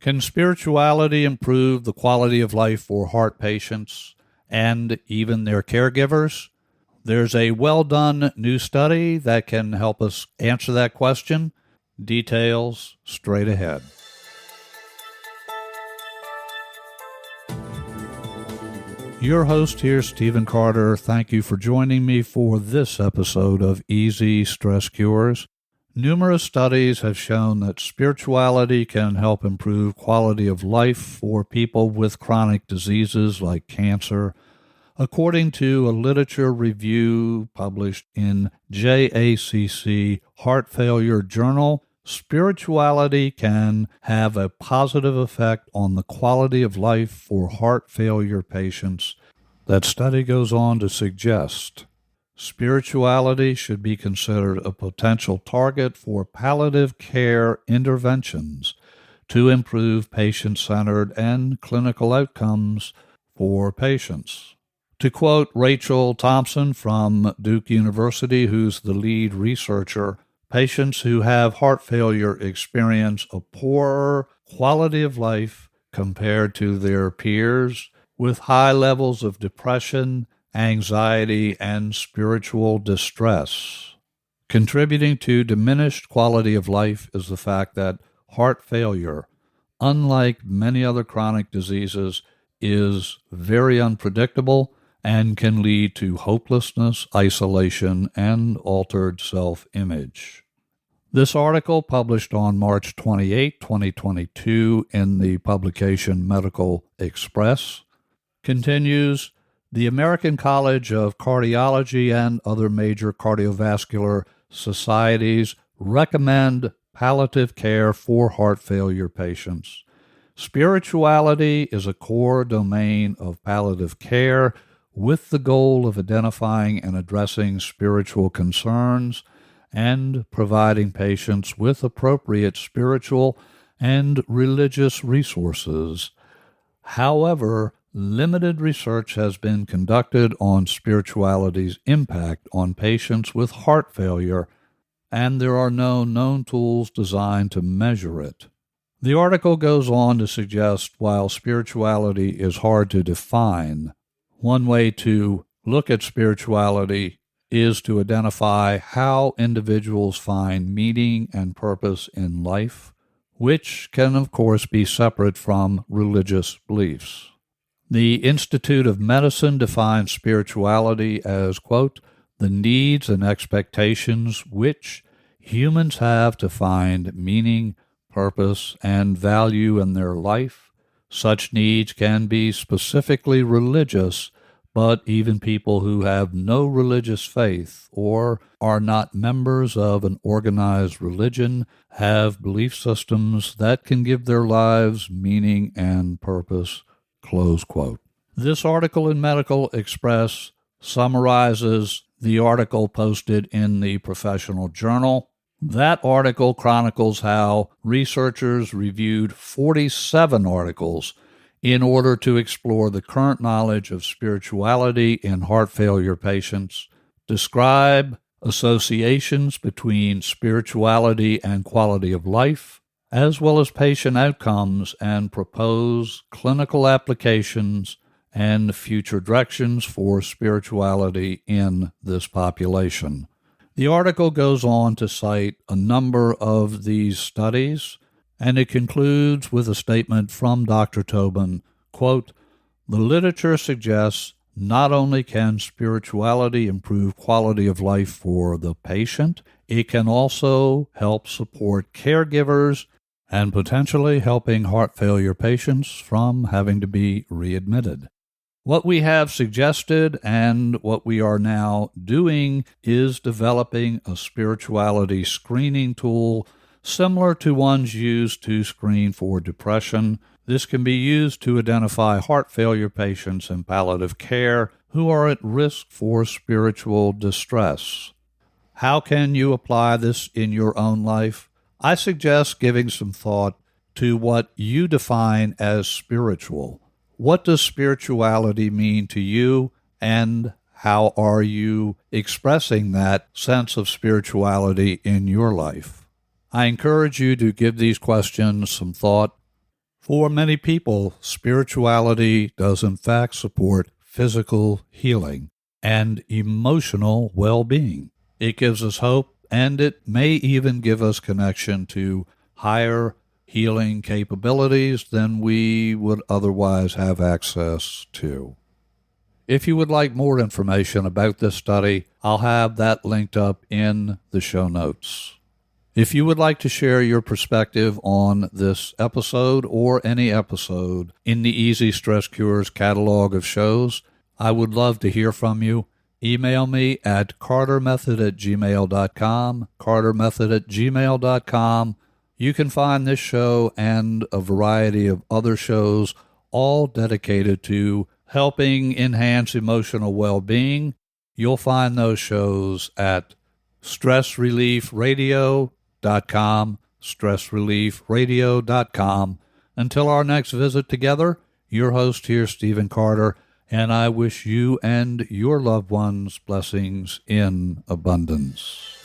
Can spirituality improve the quality of life for heart patients and even their caregivers? There's a well-done new study that can help us answer that question. Details straight ahead. Your host here, Stephen Carter. Thank you for joining me for this episode of Easy Stress Cures. Numerous studies have shown that spirituality can help improve quality of life for people with chronic diseases like cancer. According to a literature review published in JACC Heart Failure Journal, spirituality can have a positive effect on the quality of life for heart failure patients. That study goes on to suggest spirituality should be considered a potential target for palliative care interventions to improve patient-centered and clinical outcomes for patients. To quote Rachel Thompson from Duke University, who's the lead researcher, patients who have heart failure experience a poorer quality of life compared to their peers with high levels of depression, anxiety, and spiritual distress. Contributing to diminished quality of life is the fact that heart failure, unlike many other chronic diseases, is very unpredictable and can lead to hopelessness, isolation, and altered self-image. This article, published on March 28, 2022 in the publication Medical Express, continues, the American College of Cardiology and other major cardiovascular societies recommend palliative care for heart failure patients. Spirituality is a core domain of palliative care with the goal of identifying and addressing spiritual concerns and providing patients with appropriate spiritual and religious resources. However, limited research has been conducted on spirituality's impact on patients with heart failure, and there are no known tools designed to measure it. The article goes on to suggest while spirituality is hard to define, one way to look at spirituality is to identify how individuals find meaning and purpose in life, which can, of course, be separate from religious beliefs. The Institute of Medicine defines spirituality as, quote, the needs and expectations which humans have to find meaning, purpose, and value in their life. Such needs can be specifically religious, but even people who have no religious faith or are not members of an organized religion have belief systems that can give their lives meaning and purpose, close quote. This article in Medical Express summarizes the article posted in the professional journal. That article chronicles how researchers reviewed 47 articles in order to explore the current knowledge of spirituality in heart failure patients, describe associations between spirituality and quality of life, as well as patient outcomes, and propose clinical applications and future directions for spirituality in this population. The article goes on to cite a number of these studies, and it concludes with a statement from Dr. Tobin, quote, the literature suggests not only can spirituality improve quality of life for the patient, it can also help support caregivers and potentially helping heart failure patients from having to be readmitted. What we have suggested and what we are now doing is developing a spirituality screening tool similar to ones used to screen for depression. This can be used to identify heart failure patients in palliative care who are at risk for spiritual distress. How can you apply this in your own life? I suggest giving some thought to what you define as spiritual. What does spirituality mean to you, and how are you expressing that sense of spirituality in your life? I encourage you to give these questions some thought. For many people, spirituality does in fact support physical healing and emotional well-being. It gives us hope, and it may even give us connection to higher healing capabilities than we would otherwise have access to. If you would like more information about this study, I'll have that linked up in the show notes. If you would like to share your perspective on this episode or any episode in the Easy Stress Cures catalog of shows, I would love to hear from you. Email me at cartermethod@gmail.com, cartermethod@gmail.com. You can find this show and a variety of other shows, all dedicated to helping enhance emotional well-being. You'll find those shows at stressreliefradio.com, stressreliefradio.com. Until our next visit together, your host here, Stephen Carter, and I wish you and your loved ones blessings in abundance.